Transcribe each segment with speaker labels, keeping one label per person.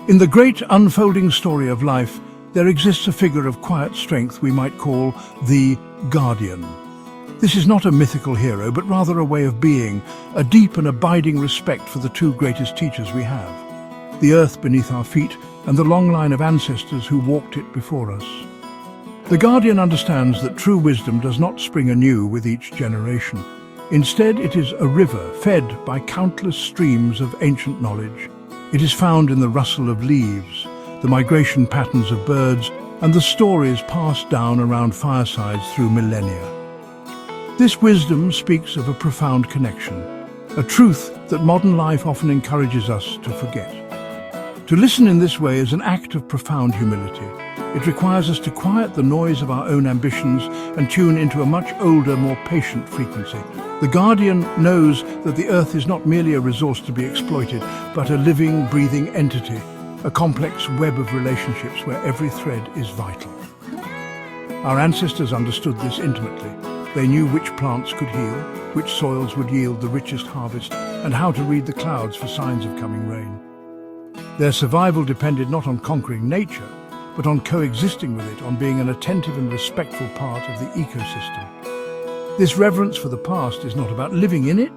Speaker 1: In the great unfolding story of life, there exists a figure of quiet strength we might call the guardian. This is not a mythical hero, but rather a way of being, a deep and abiding respect for the two greatest teachers we have, the earth beneath our feet and the long line of ancestors who walked it before us. The guardian understands that true wisdom does not spring anew with each generation. Instead, it is a river fed by countless streams of ancient knowledge. It is found in the rustle of leaves, the migration patterns of birds, and the stories passed down around firesides through millennia. This wisdom speaks of a profound connection, a truth that modern life often encourages us to forget. To listen in this way is an act of profound humility. It requires us to quiet the noise of our own ambitions and tune into a much older, more patient frequency. The guardian knows that the earth is not merely a resource to be exploited, but a living, breathing entity, a complex web of relationships where every thread is vital. Our ancestors understood this intimately. They knew which plants could heal, which soils would yield the richest harvest, and how to read the clouds for signs of coming rain. Their survival depended not on conquering nature, but on coexisting with it, on being an attentive and respectful part of the ecosystem. This reverence for the past is not about living in it,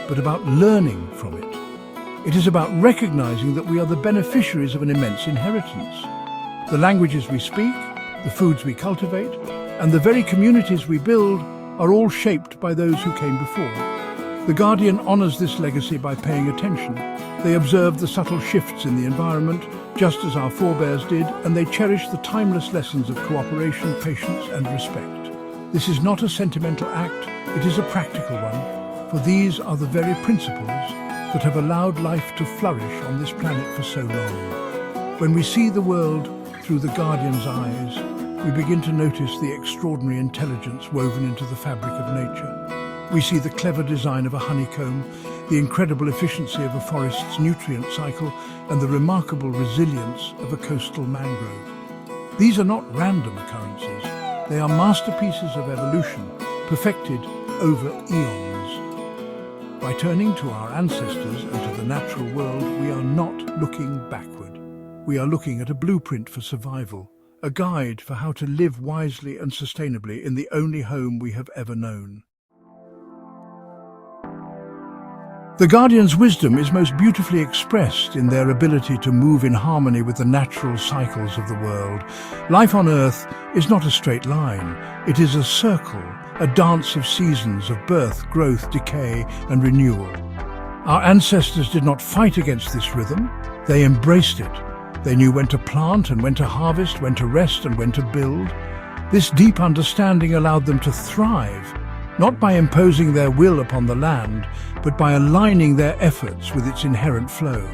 Speaker 1: but about learning from it. It is about recognizing that we are the beneficiaries of an immense inheritance. The languages we speak, the foods we cultivate, and the very communities we build are all shaped by those who came before. The guardian honors this legacy by paying attention. They observe the subtle shifts in the environment, just as our forebears did, and they cherish the timeless lessons of cooperation, patience, and respect. This is not a sentimental act, it is a practical one, for these are the very principles that have allowed life to flourish on this planet for so long. When we see the world through the guardian's eyes, we begin to notice the extraordinary intelligence woven into the fabric of nature. We see the clever design of a honeycomb, the incredible efficiency of a forest's nutrient cycle, and the remarkable resilience of a coastal mangrove. These are not random occurrences. They are masterpieces of evolution, perfected over eons. By turning to our ancestors and to the natural world, we are not looking backward. We are looking at a blueprint for survival, a guide for how to live wisely and sustainably in the only home we have ever known. The guardian's wisdom is most beautifully expressed in their ability to move in harmony with the natural cycles of the world. Life on Earth is not a straight line. It is a circle, a dance of seasons of birth, growth, decay, and renewal. Our ancestors did not fight against this rhythm. They embraced it. They knew when to plant and when to harvest, when to rest and when to build. This deep understanding allowed them to thrive, not by imposing their will upon the land, but by aligning their efforts with its inherent flow.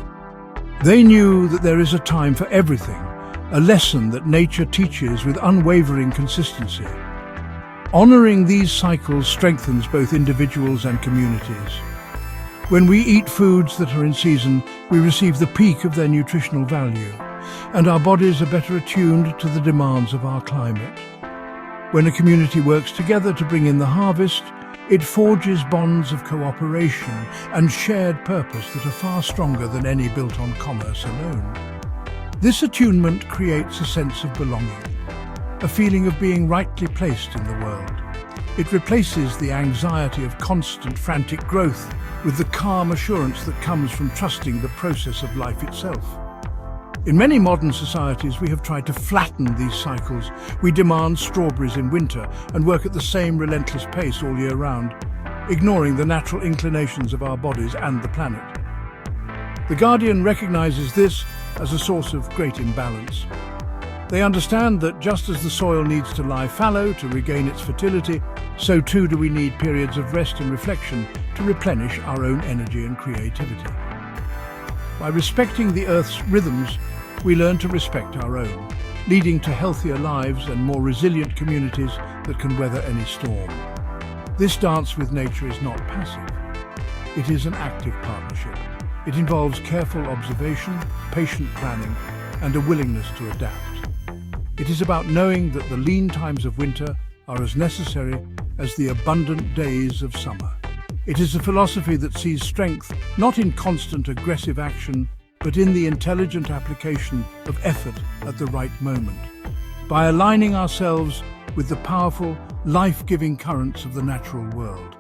Speaker 1: They knew that there is a time for everything, a lesson that nature teaches with unwavering consistency. Honoring these cycles strengthens both individuals and communities. When we eat foods that are in season, we receive the peak of their nutritional value, and our bodies are better attuned to the demands of our climate. When a community works together to bring in the harvest, it forges bonds of cooperation and shared purpose that are far stronger than any built on commerce alone. This attunement creates a sense of belonging, a feeling of being rightly placed in the world. It replaces the anxiety of constant, frantic growth with the calm assurance that comes from trusting the process of life itself. In many modern societies, we have tried to flatten these cycles. We demand strawberries in winter and work at the same relentless pace all year round, ignoring the natural inclinations of our bodies and the planet. The Guardian recognizes this as a source of great imbalance. They understand that just as the soil needs to lie fallow to regain its fertility, so too do we need periods of rest and reflection to replenish our own energy and creativity. By respecting the Earth's rhythms, we learn to respect our own, leading to healthier lives and more resilient communities that can weather any storm. This dance with nature is not passive. It is an active partnership. It involves careful observation, patient planning, and a willingness to adapt. It is about knowing that the lean times of winter are as necessary as the abundant days of summer. It is a philosophy that sees strength not in constant aggressive action, but in the intelligent application of effort at the right moment. By aligning ourselves with the powerful, life-giving currents of the natural world,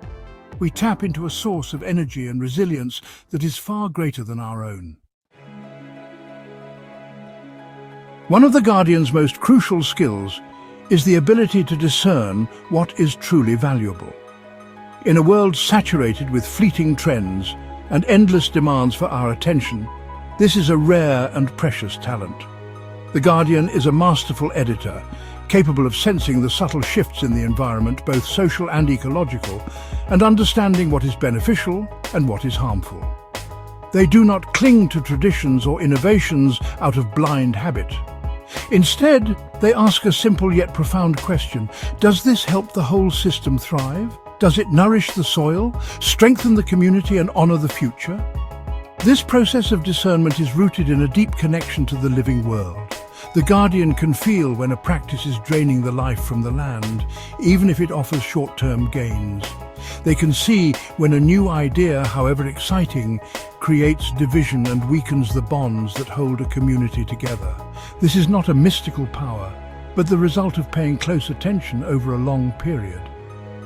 Speaker 1: we tap into a source of energy and resilience that is far greater than our own. One of the Guardian's most crucial skills is the ability to discern what is truly valuable. In a world saturated with fleeting trends and endless demands for our attention, this is a rare and precious talent. The Guardian is a masterful editor, capable of sensing the subtle shifts in the environment, both social and ecological, and understanding what is beneficial and what is harmful. They do not cling to traditions or innovations out of blind habit. Instead, they ask a simple yet profound question: does this help the whole system thrive? Does it nourish the soil, strengthen the community, and honor the future? This process of discernment is rooted in a deep connection to the living world. The Guardian can feel when a practice is draining the life from the land, even if it offers short-term gains. They can see when a new idea, however exciting, creates division and weakens the bonds that hold a community together. This is not a mystical power, but the result of paying close attention over a long period.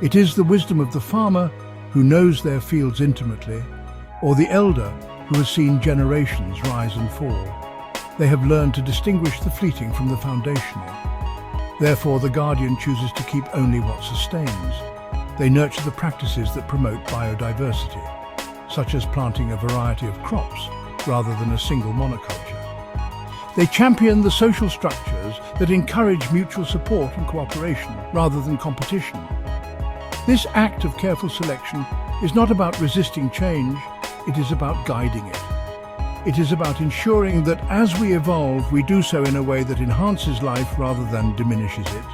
Speaker 1: It is the wisdom of the farmer, who knows their fields intimately, or the elder, who has seen generations rise and fall. They have learned to distinguish the fleeting from the foundational. Therefore, the Guardian chooses to keep only what sustains. They nurture the practices that promote biodiversity, such as planting a variety of crops rather than a single monoculture. They champion the social structures that encourage mutual support and cooperation rather than competition. This act of careful selection is not about resisting change, it is about guiding it. It is about ensuring that as we evolve, we do so in a way that enhances life rather than diminishes it.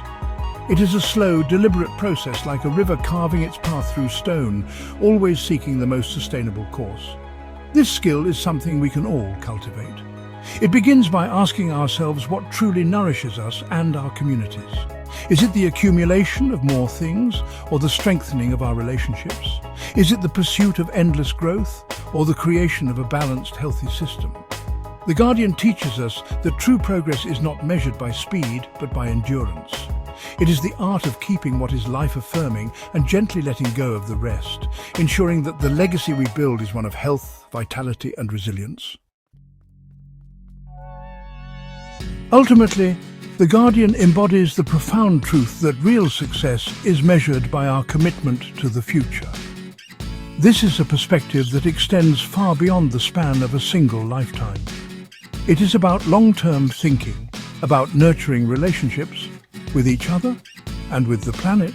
Speaker 1: It is a slow, deliberate process, like a river carving its path through stone, always seeking the most sustainable course. This skill is something we can all cultivate. It begins by asking ourselves what truly nourishes us and our communities. Is it the accumulation of more things, or the strengthening of our relationships? Is it the pursuit of endless growth, or the creation of a balanced, healthy system? The Guardian teaches us that true progress is not measured by speed, but by endurance. It is the art of keeping what is life-affirming and gently letting go of the rest, ensuring that the legacy we build is one of health, vitality, and resilience. Ultimately, the Guardian embodies the profound truth that real success is measured by our commitment to the future. This is a perspective that extends far beyond the span of a single lifetime. It is about long-term thinking, about nurturing relationships with each other and with the planet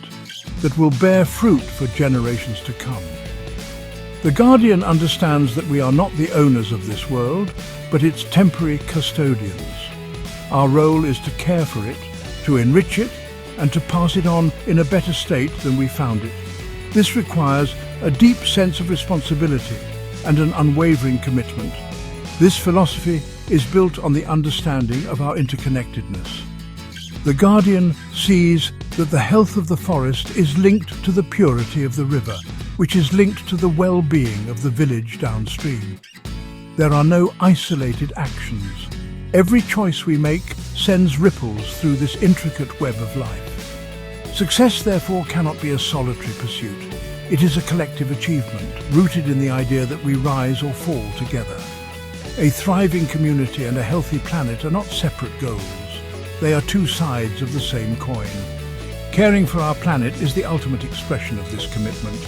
Speaker 1: that will bear fruit for generations to come. The Guardian understands that we are not the owners of this world, but its temporary custodians. Our role is to care for it, to enrich it, and to pass it on in a better state than we found it. This requires a deep sense of responsibility and an unwavering commitment. This philosophy is built on the understanding of our interconnectedness. The Guardian sees that the health of the forest is linked to the purity of the river, which is linked to the well-being of the village downstream. There are no isolated actions. Every choice we make sends ripples through this intricate web of life. Success, therefore, cannot be a solitary pursuit. It is a collective achievement, rooted in the idea that we rise or fall together. A thriving community and a healthy planet are not separate goals. They are two sides of the same coin. Caring for our planet is the ultimate expression of this commitment.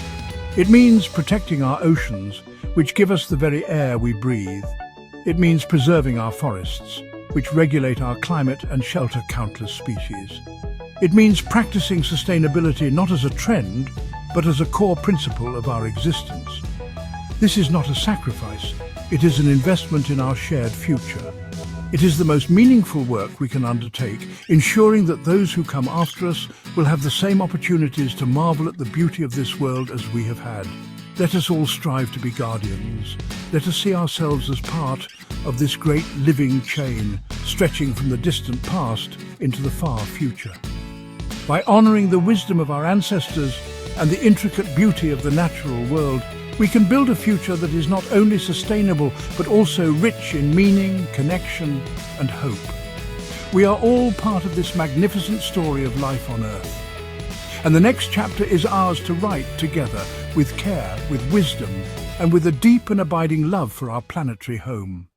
Speaker 1: It means protecting our oceans, which give us the very air we breathe. It means preserving our forests, which regulate our climate and shelter countless species. It means practicing sustainability not as a trend, but as a core principle of our existence. This is not a sacrifice, it is an investment in our shared future. It is the most meaningful work we can undertake, ensuring that those who come after us will have the same opportunities to marvel at the beauty of this world as we have had. Let us all strive to be guardians. Let us see ourselves as part of this great living chain, stretching from the distant past into the far future. By honoring the wisdom of our ancestors and the intricate beauty of the natural world, We can build a future that is not only sustainable, but also rich in meaning, connection, and hope. We are all part of this magnificent story of life on Earth. And the next chapter is ours to write together, with care, with wisdom, and with a deep and abiding love for our planetary home.